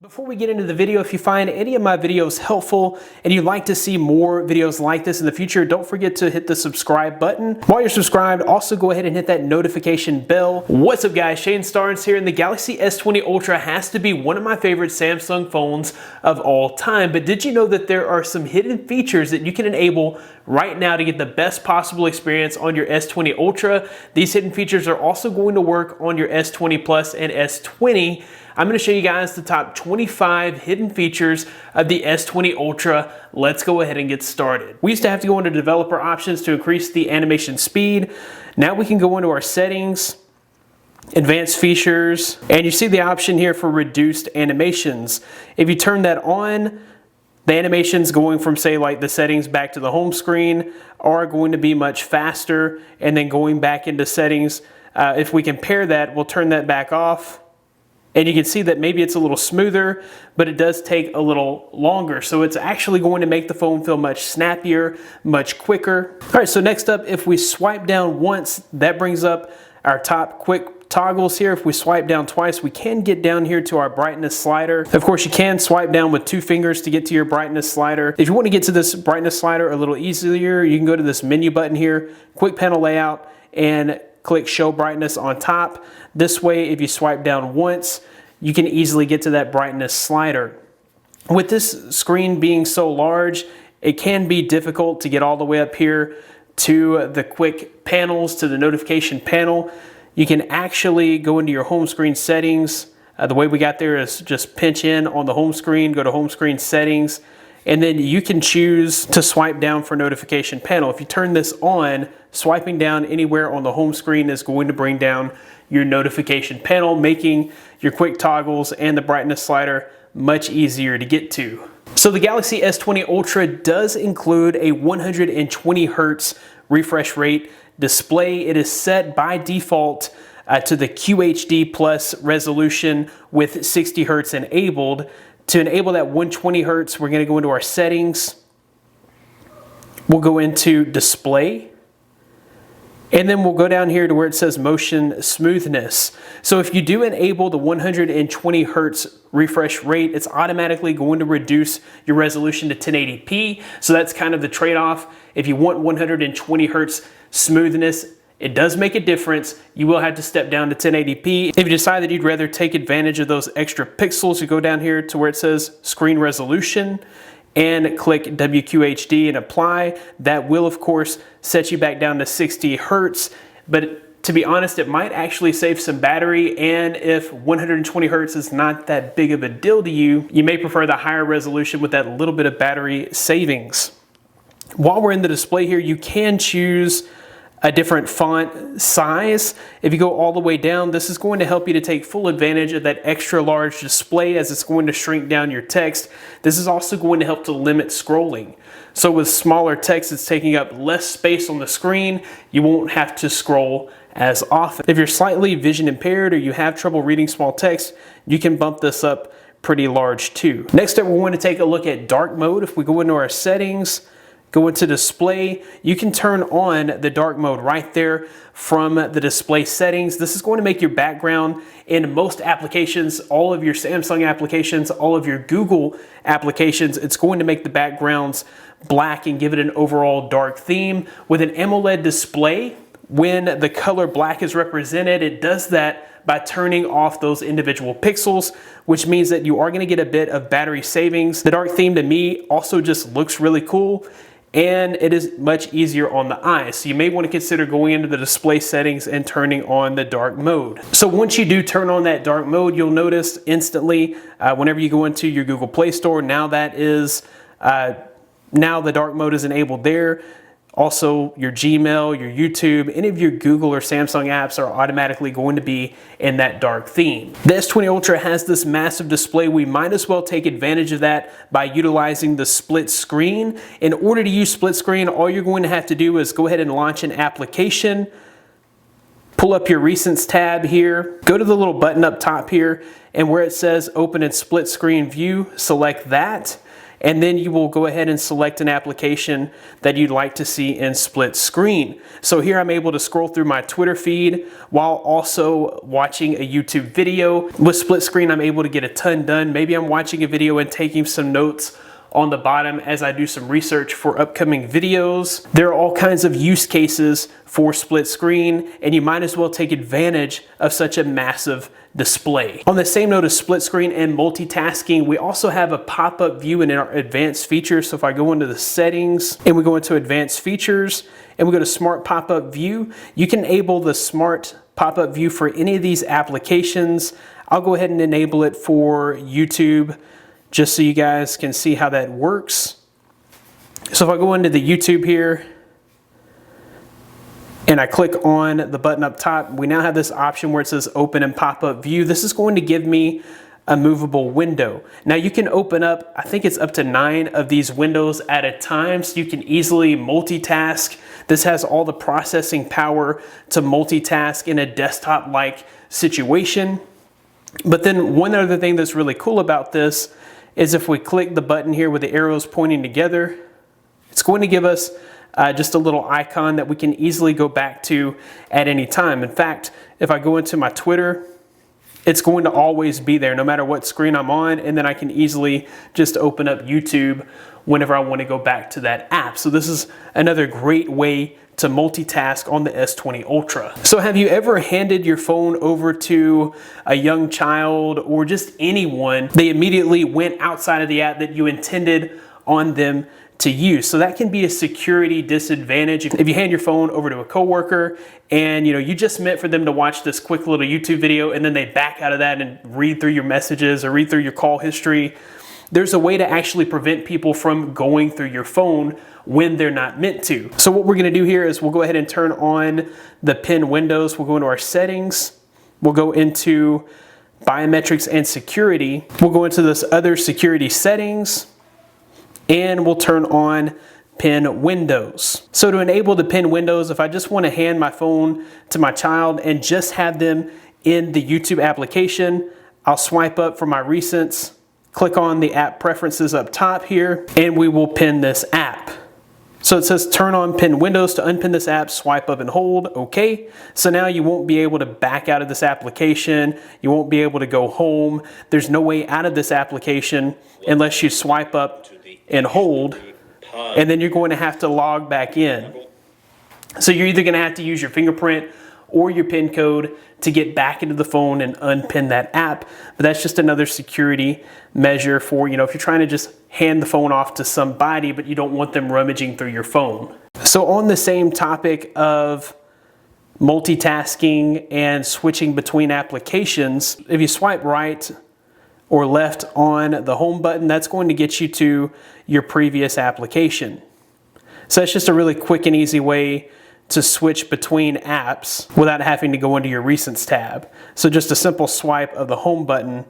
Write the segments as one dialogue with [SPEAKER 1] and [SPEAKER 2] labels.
[SPEAKER 1] Before we get into the video, if you find any of my videos helpful and you'd like to see more videos like this in the future, don't forget to hit the subscribe button. While you're subscribed, also go ahead and hit that notification bell. What's up guys, Shane Starnes here, and the Galaxy S20 Ultra has to be one of my favorite Samsung phones of all time. But did you know that there are some hidden features that you can enable right now to get the best possible experience on your S20 Ultra? These hidden features are also going to work on your S20 Plus and S20. I'm going to show you guys the top 25 hidden features of the S20 Ultra. Let's go ahead and get started. We used to have to go into developer options to increase the animation speed. Now we can go into our settings, advanced features, and you see the option here for reduced animations. If you turn that on, the animations going from, say, like the settings back to the home screen are going to be much faster, and then going back into settings, if we compare that, we'll turn that back off. And you can see that maybe it's a little smoother, but it does take a little longer. So it's actually going to make the phone feel much snappier, much quicker. All right, so next up, if we swipe down once, that brings up our top quick toggles here. If we swipe down twice, we can get down here to our brightness slider. Of course, you can swipe down with 2 fingers to get to your brightness slider. If you want to get to this brightness slider a little easier, you can go to this menu button here, quick panel layout, and click show brightness on top. This way, if you swipe down once, you can easily get to that brightness slider. With this screen being so large, it can be difficult to get all the way up here to the quick panels, to the notification panel. You can actually go into your home screen settings. The way we got there is just pinch in on the home screen, go to home screen settings, and then you can choose to swipe down for notification panel. If you turn this on, swiping down anywhere on the home screen is going to bring down your notification panel, making your quick toggles and the brightness slider much easier to get to. So the Galaxy S20 Ultra does include a 120 Hz refresh rate display. It is set by default to the QHD Plus resolution with 60 Hz enabled. To enable that 120 Hz, we're going to go into our settings. We'll go into display. And then we'll go down here to where it says motion smoothness. So if you do enable the 120 Hz refresh rate, it's automatically going to reduce your resolution to 1080p. So that's kind of the trade-off. If you want 120 Hz smoothness, it does make a difference. You will have to step down to 1080p. If you decide that you'd rather take advantage of those extra pixels, you go down here to where it says screen resolution and click WQHD and apply. That will, of course, set you back down to 60 Hertz. But to be honest, it might actually save some battery. And if 120 Hertz is not that big of a deal to you, you may prefer the higher resolution with that little bit of battery savings. While we're in the display here, you can choose a different font size. If you go all the way down, this is going to help you to take full advantage of that extra large display, as it's going to shrink down your text. This is also going to help to limit scrolling. So with smaller text, it's taking up less space on the screen. You won't have to scroll as often. If you're slightly vision impaired or you have trouble reading small text, you can bump this up pretty large too. Next up, we're going to take a look at dark mode. If we go into our settings, go into display, you can turn on the dark mode right there from the display settings. This is going to make your background in most applications, all of your Samsung applications, all of your Google applications, it's going to make the backgrounds black and give it an overall dark theme. With an AMOLED display, when the color black is represented, it does that by turning off those individual pixels, which means that you are going to get a bit of battery savings. The dark theme to me also just looks really cool, and it is much easier on the eyes. So you may want to consider going into the display settings and turning on the dark mode. So once you do turn on that dark mode, you'll notice instantly whenever you go into your Google Play Store, now the dark mode is enabled there. Also, your Gmail, your YouTube, any of your Google or Samsung apps are automatically going to be in that dark theme. The S20 Ultra has this massive display. We might as well take advantage of that by utilizing the split screen. In order to use split screen, all you're going to have to do is go ahead and launch an application, pull up your Recents tab here, go to the little button up top here, and where it says Open in Split Screen View, select that. and then you will go ahead and select an application that you'd like to see in split screen. So here I'm able to scroll through my Twitter feed while also watching a YouTube video. With split screen, I'm able to get a ton done. Maybe I'm watching a video and taking some notes on the bottom as I do some research for upcoming videos. There are all kinds of use cases for split screen, and you might as well take advantage of such a massive display. On the same note of split screen and multitasking, we also have a pop-up view in our advanced features. So if I go into the settings and we go into advanced features and we go to smart pop-up view, you can enable the smart pop-up view for any of these applications. I'll go ahead and enable it for YouTube, just so you guys can see how that works. So if I go into the YouTube here and I click on the button up top, we now have this option where it says open and pop-up view. This is going to give me a movable window. Now you can open up, I think it's up to 9 of these windows at a time, so you can easily multitask. This has all the processing power to multitask in a desktop-like situation. But then one other thing that's really cool about this is if we click the button here with the arrows pointing together, it's going to give us just a little icon that we can easily go back to at any time. In fact, if I go into my Twitter, it's going to always be there no matter what screen I'm on, and then I can easily just open up YouTube whenever I want to go back to that app. So this is another great way to multitask on the S20 Ultra. So have you ever handed your phone over to a young child or just anyone, they immediately went outside of the app that you intended on them to use? So that can be a security disadvantage. If you hand your phone over to a coworker and you just meant for them to watch this quick little YouTube video and then they back out of that and read through your messages or read through your call history, there's a way to actually prevent people from going through your phone when they're not meant to. So what we're gonna do here is we'll go ahead and turn on the pin windows. We'll go into our settings. We'll go into biometrics and security. We'll go into this other security settings and we'll turn on pin windows. So to enable the pin windows, if I just want to hand my phone to my child and just have them in the YouTube application, I'll swipe up for my recents, click on the app preferences up top here, and we will pin this app. So it says turn on pin windows. To unpin this app, swipe up and hold, okay. So now you won't be able to back out of this application. You won't be able to go home. There's no way out of this application unless you swipe up and hold, and then you're going to have to log back in. So you're either going to have to use your fingerprint or your PIN code to get back into the phone and unpin that app. But that's just another security measure for, if you're trying to just hand the phone off to somebody, but you don't want them rummaging through your phone. So on the same topic of multitasking and switching between applications, if you swipe right or left on the home button, that's going to get you to your previous application. So it's just a really quick and easy way to switch between apps without having to go into your recents tab. So just a simple swipe of the home button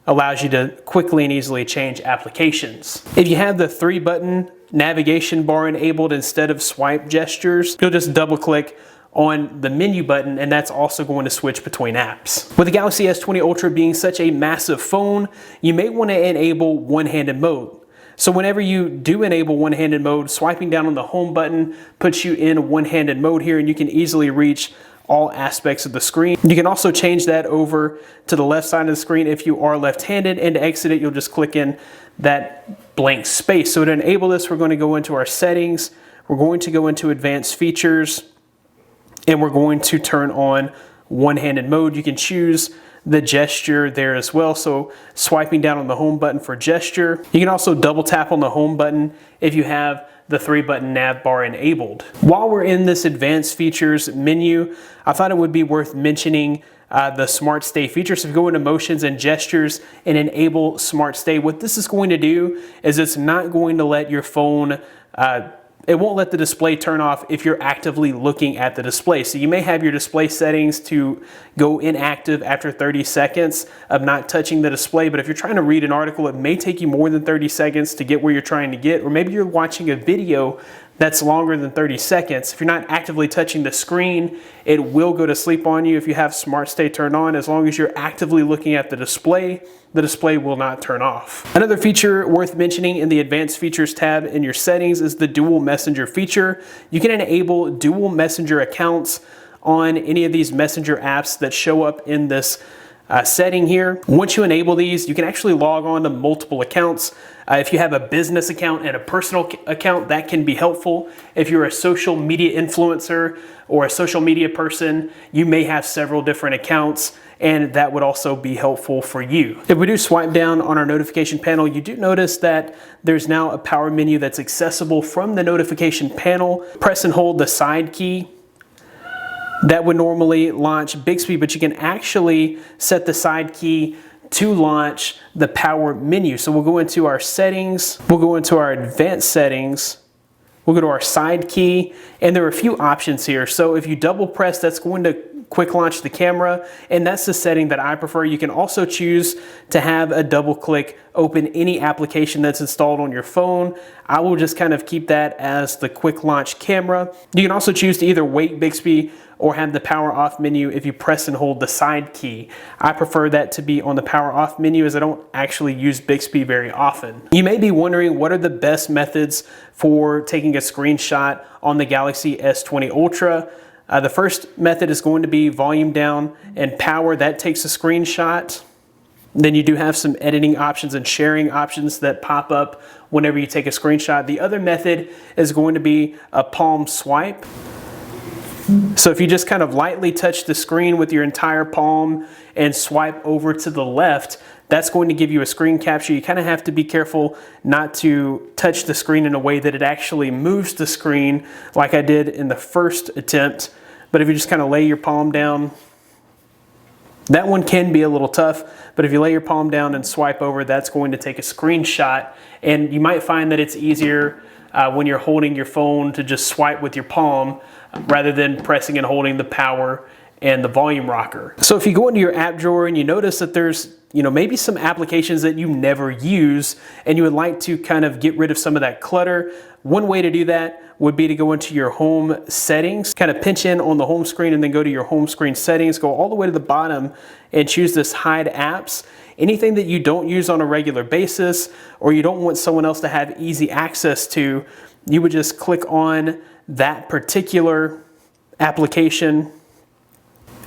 [SPEAKER 1] allows you to quickly and easily change applications. If you have the 3-button navigation bar enabled instead of swipe gestures, you'll just double click on the menu button, and that's also going to switch between apps. With the Galaxy S20 Ultra being such a massive phone, you may want to enable one-handed mode. So whenever you do enable one-handed mode, swiping down on the home button puts you in one-handed mode here, and you can easily reach all aspects of the screen. You can also change that over to the left side of the screen if you are left-handed, and to exit it, you'll just click in that blank space. So to enable this, we're going to go into our settings, we're going to go into advanced features, and we're going to turn on one-handed mode. You can choose the gesture there as well. So swiping down on the home button for gesture. You can also double tap on the home button if you have the 3-button nav bar enabled. While we're in this advanced features menu, I thought it would be worth mentioning the Smart Stay feature. So if you go into motions and gestures and enable Smart Stay, what this is going to do is it's not going to let your phone it won't let the display turn off if you're actively looking at the display. So you may have your display settings to go inactive after 30 seconds of not touching the display, but if you're trying to read an article, it may take you more than 30 seconds to get where you're trying to get, or maybe you're watching a video that's longer than 30 seconds. If you're not actively touching the screen, it will go to sleep on you if you have Smart Stay turned on. As long as you're actively looking at the display will not turn off. Another feature worth mentioning in the Advanced Features tab in your settings is the Dual Messenger feature. You can enable dual messenger accounts on any of these messenger apps that show up in this setting here. Once you enable these, you can actually log on to multiple accounts. If you have a business account and a personal account, that can be helpful. If you're a social media influencer or a social media person, you may have several different accounts, and that would also be helpful for you. If we do swipe down on our notification panel, you do notice that there's now a power menu that's accessible from the notification panel. Press and hold the side key. That would normally launch Bixby, but you can actually set the side key to launch the power menu. So we'll go into our settings, we'll go into our advanced settings, we'll go to our side key, and there are a few options here. So if you double press, that's going to quick launch the camera, and that's the setting that I prefer. You can also choose to have a double click open any application that's installed on your phone. I will just kind of keep that as the quick launch camera. You can also choose to either wait Bixby or have the power off menu if you press and hold the side key. I prefer that to be on the power off menu as I don't actually use Bixby very often. You may be wondering, what are the best methods for taking a screenshot on the Galaxy S20 Ultra? The first method is going to be volume down and power. That takes a screenshot. Then you do have some editing options and sharing options that pop up whenever you take a screenshot. The other method is going to be a palm swipe. So if you just kind of lightly touch the screen with your entire palm and swipe over to the left, that's going to give you a screen capture. You kind of have to be careful not to touch the screen in a way that it actually moves the screen like I did in the first attempt. But if you just kind of lay your palm down, that one can be a little tough, but if you lay your palm down and swipe over, that's going to take a screenshot. And you might find that it's easier when you're holding your phone to just swipe with your palm rather than pressing and holding the power and the volume rocker. So if you go into your app drawer and you notice that there's maybe some applications that you never use and you would like to kind of get rid of some of that clutter, one way to do that would be to go into your home settings, kind of pinch in on the home screen and then go to your home screen settings, go all the way to the bottom and choose this hide apps. Anything that you don't use on a regular basis or you don't want someone else to have easy access to, you would just click on that particular application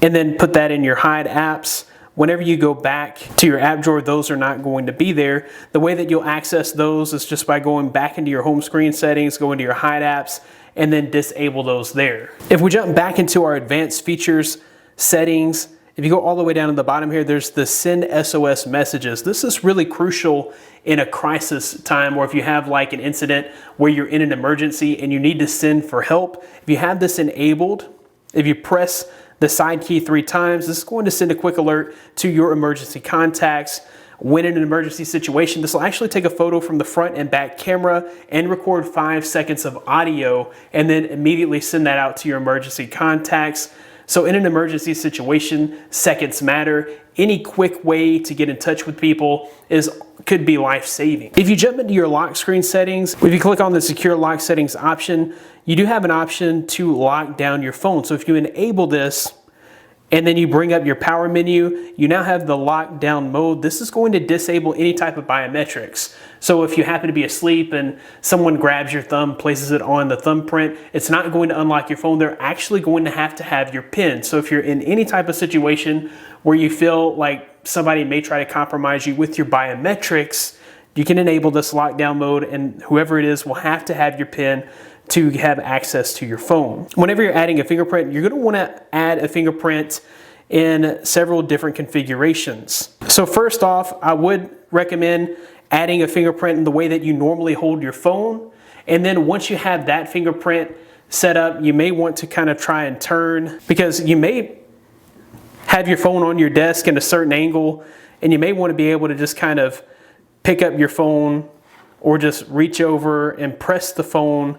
[SPEAKER 1] and then put that in your hide apps. Whenever you go back to your app drawer, those are not going to be there. The way that you'll access those is just by going back into your home screen settings, go into your hide apps, and then disable those there. If we jump back into our advanced features settings, if you go all the way down to the bottom here, there's the send SOS messages. This is really crucial in a crisis time, or if you have like an incident where you're in an emergency and you need to send for help. If you have this enabled, if you press the side key 3 times, this is going to send a quick alert to your emergency contacts. When in an emergency situation, this will actually take a photo from the front and back camera and record 5 seconds of audio and then immediately send that out to your emergency contacts. So in an emergency situation, seconds matter. Any quick way to get in touch with people could be life-saving. If you jump into your lock screen settings, if you click on the secure lock settings option, you do have an option to lock down your phone. So if you enable this and then you bring up your power menu, you now have the lockdown mode. This is going to disable any type of biometrics. So if you happen to be asleep and someone grabs your thumb, places it on the thumbprint, it's not going to unlock your phone. They're actually going to have your PIN. So if you're in any type of situation where you feel like somebody may try to compromise you with your biometrics, you can enable this lockdown mode and whoever it is will have to have your PIN to have access to your phone. Whenever you're adding a fingerprint, you're going to want to add a fingerprint in several different configurations. So first off, I would recommend adding a fingerprint in the way that you normally hold your phone. And then once you have that fingerprint set up, you may want to kind of try and turn, because you may have your phone on your desk in a certain angle and you may want to be able to just kind of pick up your phone or just reach over and press the phone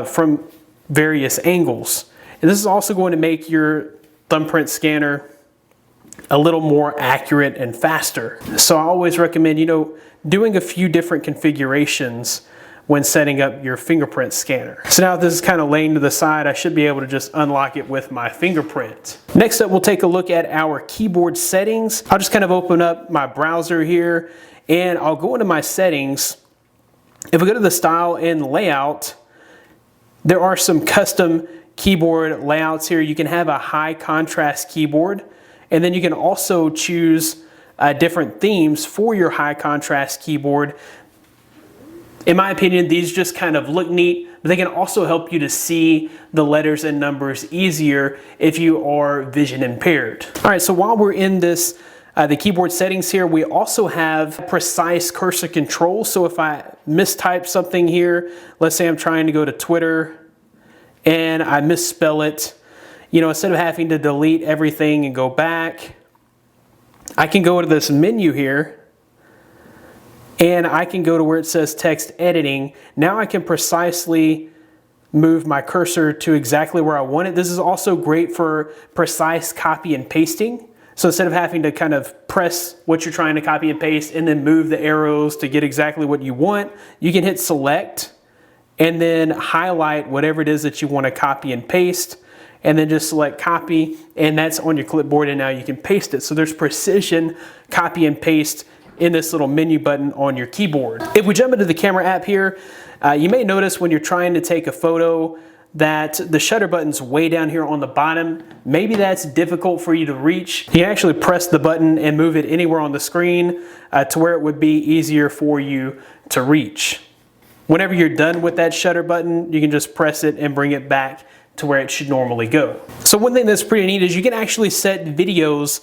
[SPEAKER 1] from various angles. And this is also going to make your thumbprint scanner a little more accurate and faster. So I always recommend, doing a few different configurations when setting up your fingerprint scanner. So now this is kind of laying to the side, I should be able to just unlock it with my fingerprint. Next up, we'll take a look at our keyboard settings. I'll just kind of open up my browser here and I'll go into my settings. If we go to the style and layout, there are some custom keyboard layouts here. You can have a high contrast keyboard, and then you can also choose different themes for your high contrast keyboard. In my opinion, these just kind of look neat, but they can also help you to see the letters and numbers easier if you are vision impaired. All right, so while we're in this, the keyboard settings here, we also have precise cursor control. So if I mistype something here, let's say I'm trying to go to Twitter and I misspell it, you know, instead of having to delete everything and go back, I can go to this menu here and I can go to where it says text editing. Now I can precisely move my cursor to exactly where I want it. This is also great for precise copy and pasting. So instead of having to kind of press what you're trying to copy and paste and then move the arrows to get exactly what you want, you can hit select and then highlight whatever it is that you want to copy and paste, and then just select copy, and that's on your clipboard, and now you can paste it. So there's precision copy and paste in this little menu button on your keyboard. If we jump into the camera app here, you may notice when you're trying to take a photo that the shutter button's way down here on the bottom. Maybe that's difficult for you to reach. You can actually press the button and move it anywhere on the screen to where it would be easier for you to reach. Whenever you're done with that shutter button, you can just press it and bring it back to where it should normally go. So one thing that's pretty neat is you can actually set videos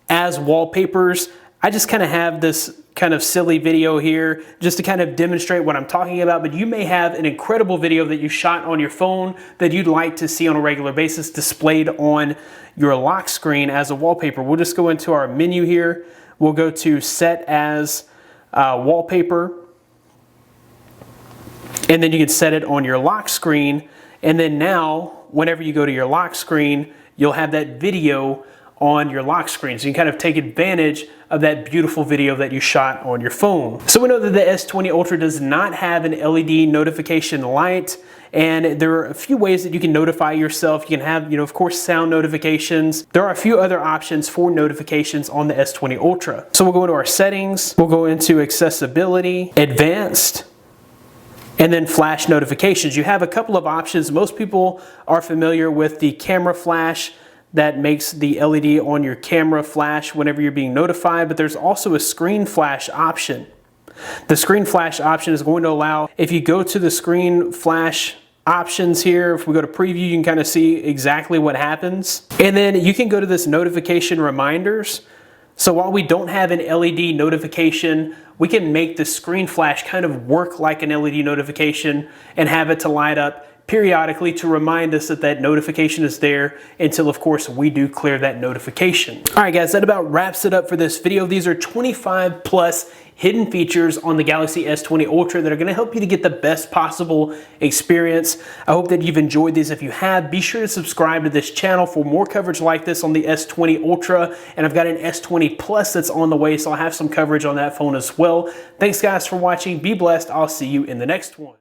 [SPEAKER 1] as wallpapers. I just kind of have this kind of silly video here just to kind of demonstrate what I'm talking about, but you may have an incredible video that you shot on your phone that you'd like to see on a regular basis displayed on your lock screen as a wallpaper. We'll just go into our menu here. We'll go to set as wallpaper, and then you can set it on your lock screen. And then now, whenever you go to your lock screen, you'll have that video on your lock screen. So you can kind of take advantage of that beautiful video that you shot on your phone. So we know that the S20 Ultra does not have an LED notification light, and there are a few ways that you can notify yourself. You can have, of course, sound notifications. There are a few other options for notifications on the S20 Ultra. So we'll go into our settings, we'll go into accessibility, advanced, and then flash notifications. You have a couple of options. Most people are familiar with the camera flash that makes the LED on your camera flash whenever you're being notified, but there's also a screen flash option. The screen flash option is going to allow, if you go to the screen flash options here, if we go to preview, you can kind of see exactly what happens. And then you can go to this notification reminders. So while we don't have an LED notification, we can make the screen flash kind of work like an LED notification and have it to light up periodically to remind us that that notification is there until, of course, we do clear that notification. All right, guys, that about wraps it up for this video. These are 25 plus hidden features on the Galaxy S20 Ultra that are going to help you to get the best possible experience. I hope that you've enjoyed these. If you have, be sure to subscribe to this channel for more coverage like this on the S20 Ultra, and I've got an S20 Plus that's on the way, so I'll have some coverage on that phone as well. Thanks, guys, for watching. Be blessed. I'll see you in the next one.